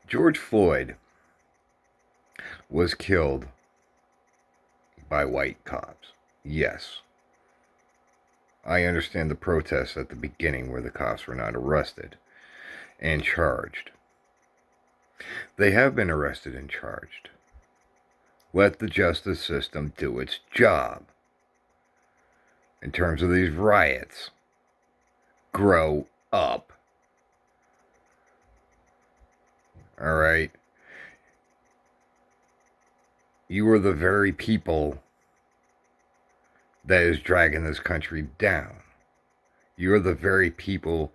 George Floyd was killed by white cops. Yes. I understand the protests at the beginning where the cops were not arrested and charged. They have been arrested and charged. Let the justice system do its job. In terms of these riots, grow up. All right? You are the very people that is dragging this country down. You're the very people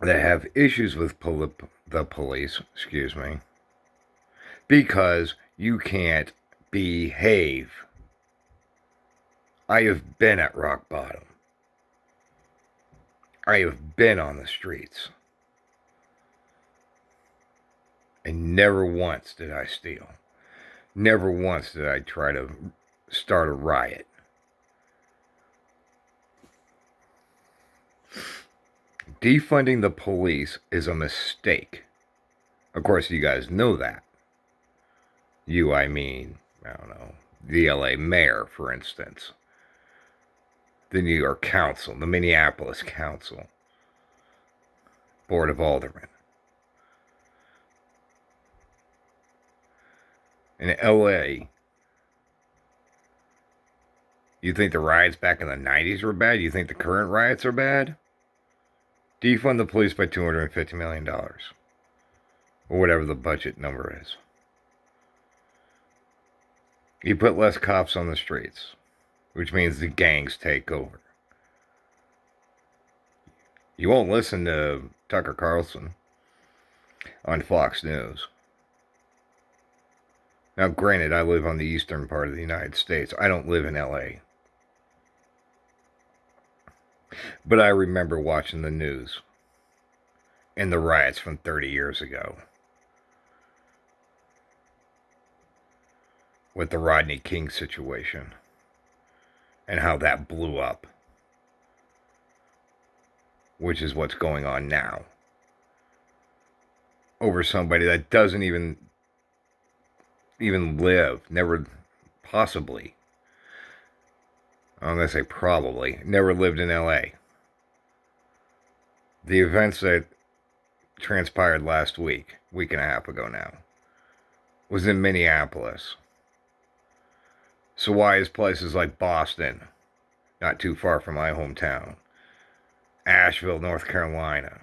that have issues with the police, because you can't behave. I have been at rock bottom. I have been on the streets. And never once did I steal. Never once did I try to start a riot. Defunding the police is a mistake. Of course, you guys know that. I mean, I don't know, the LA mayor, for instance, the New York Council, the Minneapolis Council, Board of Aldermen. In LA, you think the riots back in the 90s were bad? You think the current riots are bad? Defund the police by $250 million. Or whatever the budget number is. You put less cops on the streets, which means the gangs take over. You won't listen to Tucker Carlson on Fox News. Now, granted, I live on the eastern part of the United States. I don't live in LA. But I remember watching the news and the riots from 30 years ago. With the Rodney King situation. And how that blew up. Which is what's going on now. Over somebody that doesn't even live, never, possibly, I'm going to say probably, never lived in LA. The events that transpired last week and a half ago now, was in Minneapolis. So why is places like Boston, not too far from my hometown, Asheville, North Carolina,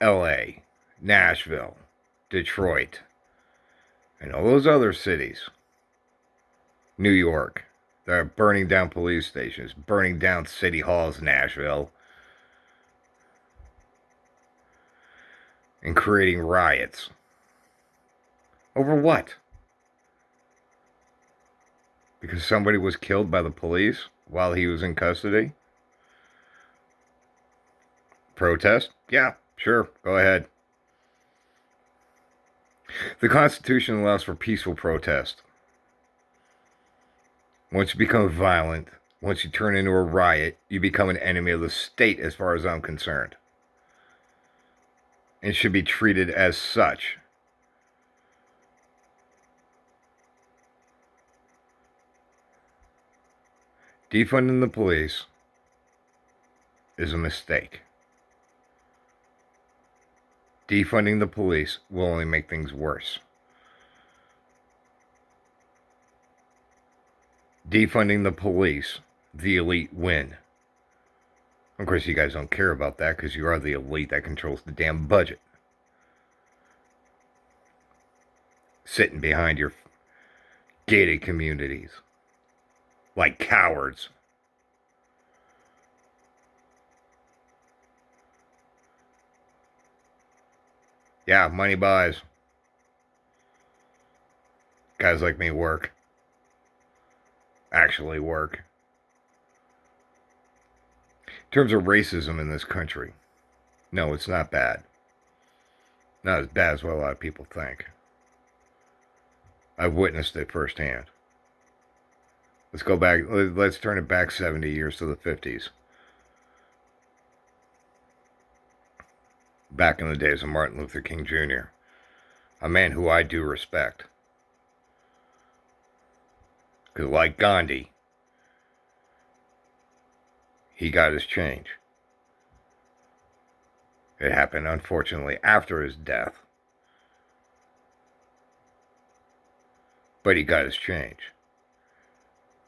LA, Nashville, Detroit, and all those other cities, New York, they're burning down police stations, burning down city halls in Nashville, and creating riots. Over what? Because somebody was killed by the police while he was in custody? Protest? Yeah, sure, go ahead. The Constitution allows for peaceful protest. Once you become violent, once you turn into a riot, you become an enemy of the state as far as I'm concerned. And should be treated as such. Defunding the police is a mistake. Defunding the police will only make things worse. Defunding the police, the elite win. Of course, you guys don't care about that because you are the elite that controls the damn budget. Sitting behind your gated communities. Like cowards. Yeah, money buys. Guys like me work. Actually work. In terms of racism in this country, no, it's not bad. Not as bad as what a lot of people think. I've witnessed it firsthand. Let's go back, let's turn it back 70 years to the 50s. back in the days of Martin Luther King Jr., a man who I do respect. Because like Gandhi, he got his change. It happened, unfortunately, after his death. But he got his change.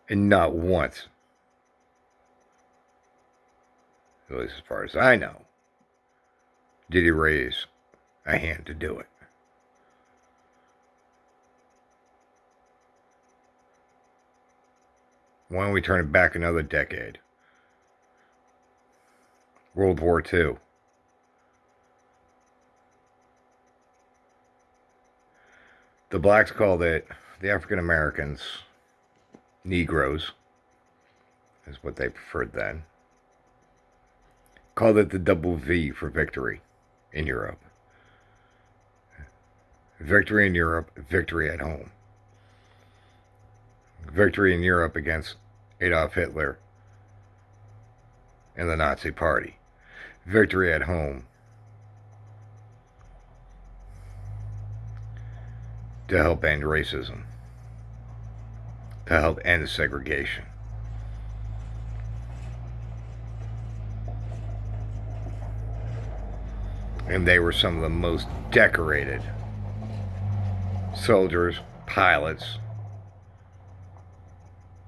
And not once, at least as far as I know, did he raise a hand to do it. Why don't we turn it back another decade? World War II. The blacks called it, the African Americans, Negroes, is what they preferred then, called it the double V for victory in Europe. Victory in Europe, victory at home. Victory in Europe against Adolf Hitler and the Nazi Party. Victory at home to help end racism, to help end segregation. And they were some of the most decorated soldiers, pilots,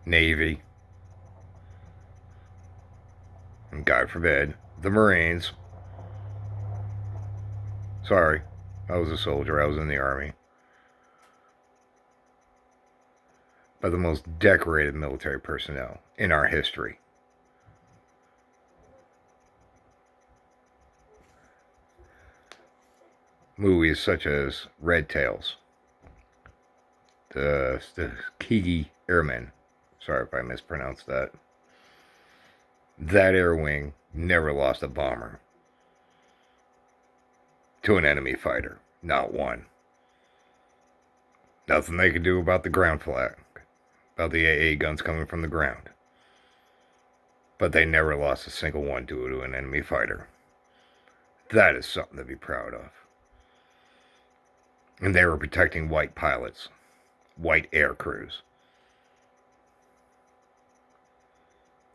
Navy, and God forbid, the Marines. Sorry, I was a soldier, I was in the Army. But the most decorated military personnel in our history. Movies such as Red Tails, the Tuskegee Airmen, sorry if I mispronounced that. That air wing never lost a bomber to an enemy fighter, not one. Nothing they could do about the ground flag, about the AA guns coming from the ground. But they never lost a single one to an enemy fighter. That is something to be proud of. And they were protecting white pilots, white air crews.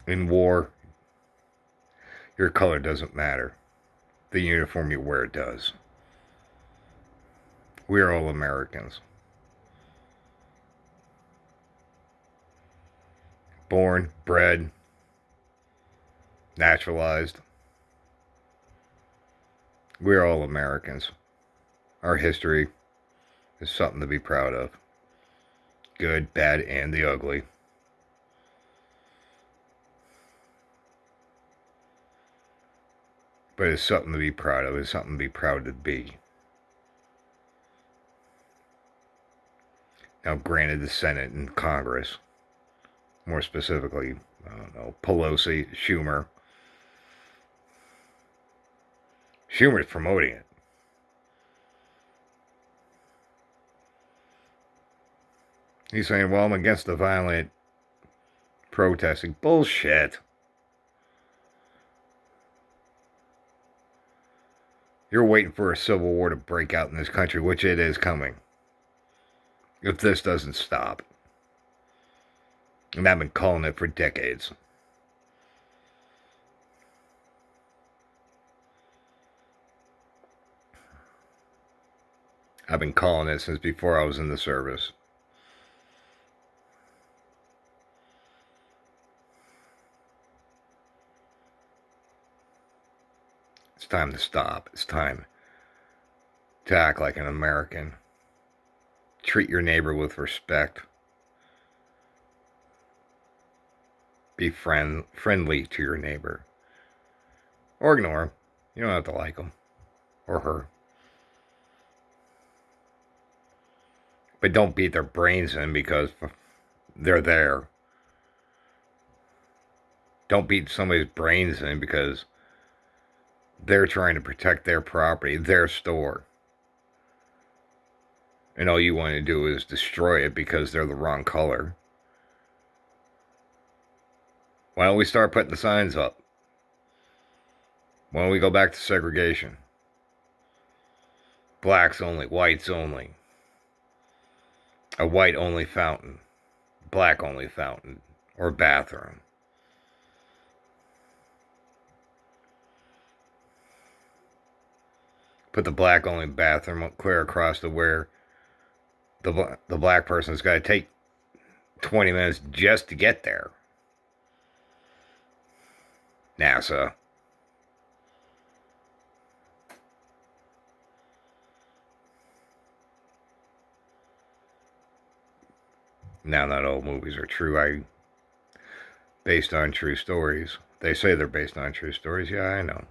In war, your color doesn't matter. The uniform you wear does. We are all Americans. Born, bred, naturalized. We are all Americans. Our history is something to be proud of. Good, bad, and the ugly. But it's something to be proud of. It's something to be proud to be. Now, granted, the Senate and Congress, more specifically, I don't know, Pelosi, Schumer. Schumer's promoting it. He's saying, well, I'm against the violent protesting. Bullshit. You're waiting for a civil war to break out in this country, which it is coming. If this doesn't stop. And I've been calling it for decades. I've been calling it since before I was in the service. It's time to stop. It's time to act like an American. Treat your neighbor with respect. Be friendly to your neighbor. Or ignore him. You don't have to like him. Or her. But don't beat their brains in because they're there. Don't beat somebody's brains in because they're trying to protect their property, their store. And all you want to do is destroy it because they're the wrong color. Why don't we start putting the signs up? Why don't we go back to segregation? Blacks only, whites only. A white only fountain, black only fountain, or bathroom. Put the black only bathroom clear across to where the black person's got to take 20 minutes just to get there. NASA. Now, not all movies are true. Based on true stories. They say they're based on true stories. Yeah, I know.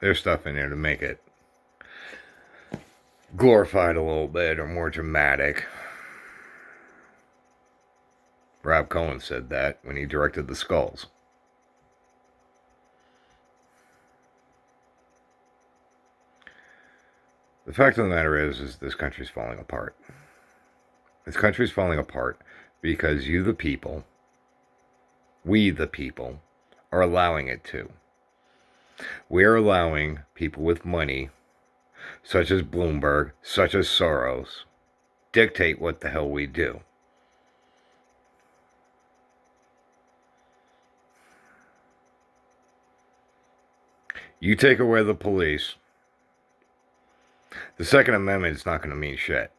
There's stuff in there to make it glorified a little bit or more dramatic. Rob Cohen said that when he directed The Skulls. The fact of the matter is this country's falling apart. This country's falling apart because you, the people, we, the people, are allowing it to. We are allowing people with money, such as Bloomberg, such as Soros, dictate what the hell we do. You take away the police, the Second Amendment is not going to mean shit.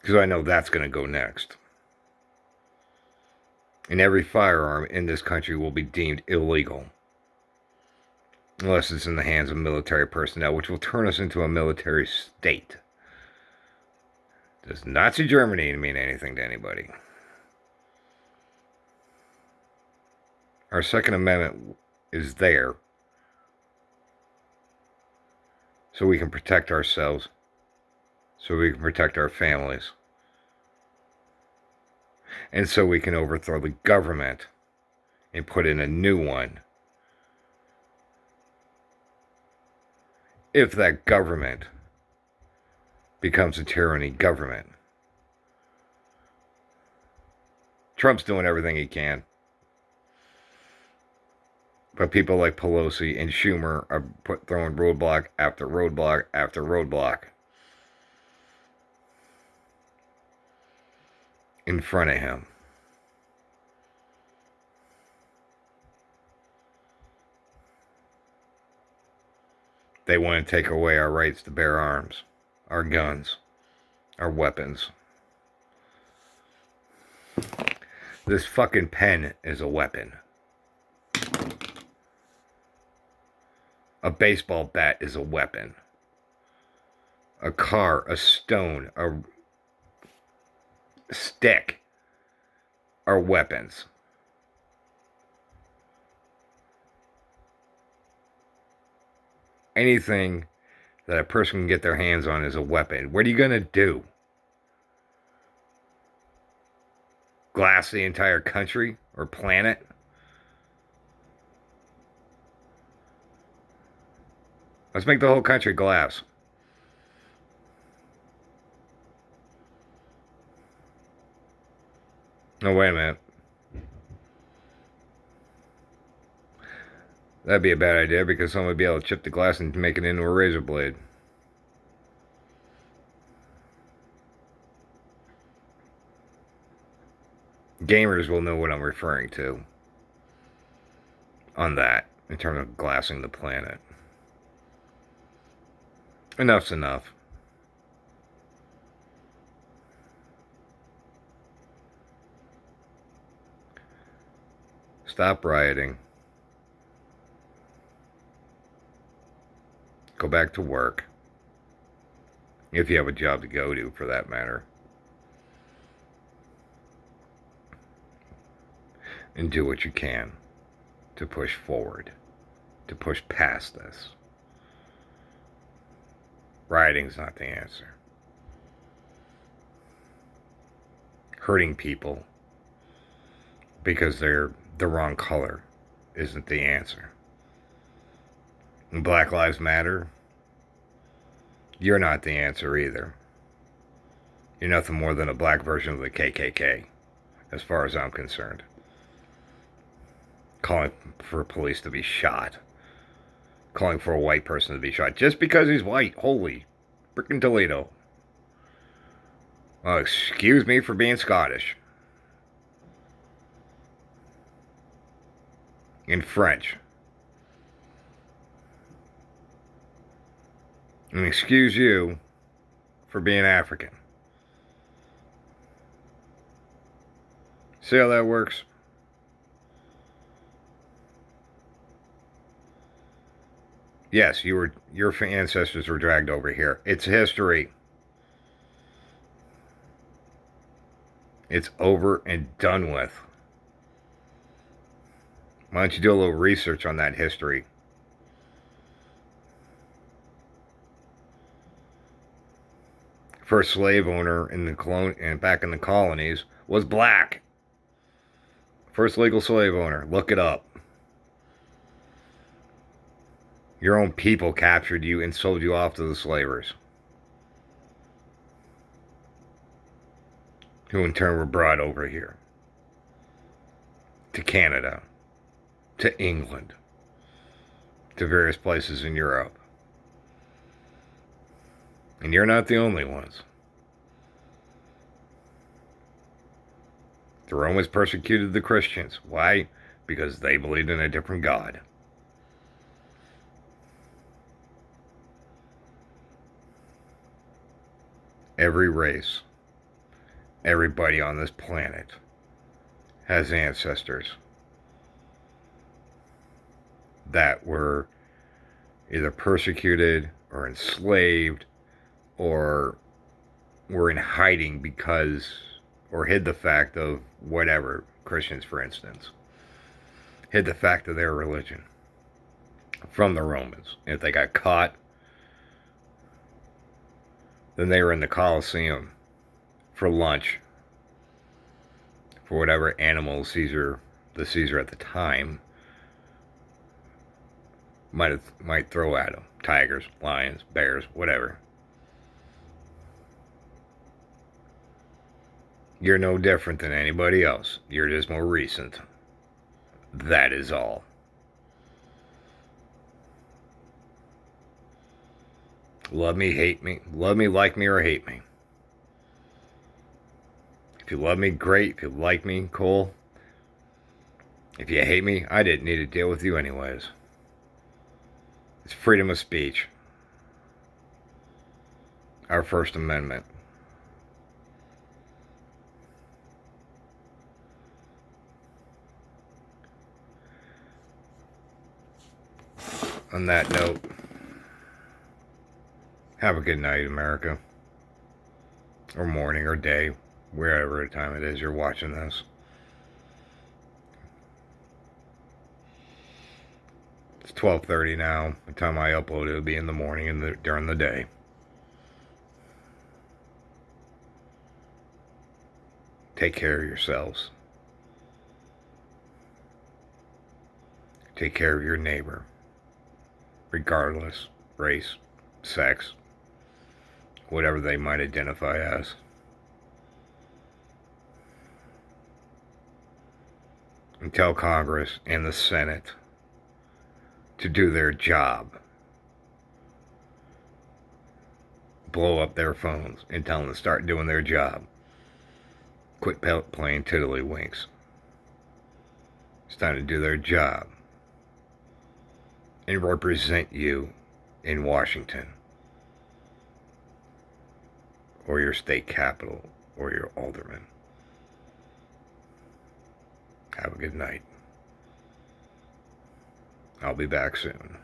Because I know that's going to go next. And every firearm in this country will be deemed illegal. Unless it's in the hands of military personnel, which will turn us into a military state. Does Nazi Germany mean anything to anybody? Our Second Amendment is there so we can protect ourselves, so we can protect our families, and so we can overthrow the government and put in a new one. If that government becomes a tyranny government. Trump's doing everything he can. But people like Pelosi and Schumer are throwing roadblock after roadblock after roadblock in front of him. They want to take away our rights to bear arms, our guns, our weapons. This fucking pen is a weapon. A baseball bat is a weapon. A car, a stone, a stick are weapons. Anything that a person can get their hands on is a weapon. What are you going to do? Glass the entire country or planet? Let's make the whole country glass. Oh, wait a minute. That'd be a bad idea because someone would be able to chip the glass and make it into a razor blade. Gamers will know what I'm referring to on that in terms of glassing the planet. Enough's enough. Stop rioting. Go back to work. If you have a job to go to, for that matter. And do what you can to push forward, to push past this. Rioting's not the answer. Hurting people because they're the wrong color isn't the answer. And Black Lives Matter, you're not the answer either. You're nothing more than a black version of the KKK, as far as I'm concerned. Calling for police to be shot. calling for a white person to be shot just because he's white. Holy frickin' Toledo. Oh, excuse me for being Scottish. In French. And excuse you for being African. See how that works? Yes, your ancestors were dragged over here. It's history. It's over and done with. Why don't you do a little research on that history? First slave owner in the back in the colonies was black. First legal slave owner. Look it up. Your own people captured you and sold you off to the slavers, who in turn were brought over here. To Canada. To England. To various places in Europe. And you're not the only ones. The Romans persecuted the Christians. Why? Because they believed in a different God. Every race, everybody on this planet has ancestors that were either persecuted or enslaved or were in hiding because, or hid the fact of whatever, Christians for instance, hid the fact of their religion from the Romans. If they got caught, then they were in the Colosseum for lunch for whatever animal the Caesar at the time, might throw at them. Tigers, lions, bears, whatever. You're no different than anybody else. You're just more recent. That is all. Love me, hate me. Love me, like me, or hate me. If you love me, great. If you like me, cool. If you hate me, I didn't need to deal with you anyways. It's freedom of speech. Our First Amendment. On that note, have a good night, America. Or morning or day, wherever time it is you're watching this. It's 12:30 now. By the time I upload, it'll be in the morning and during the day. Take care of yourselves. Take care of your neighbor, regardless, race, sex, whatever they might identify as. And tell Congress and the Senate to do their job. Blow up their phones and tell them to start doing their job. Quit playing tiddlywinks. It's time to do their job and represent you in Washington or your state capital or your alderman. Have a good night. I'll be back soon.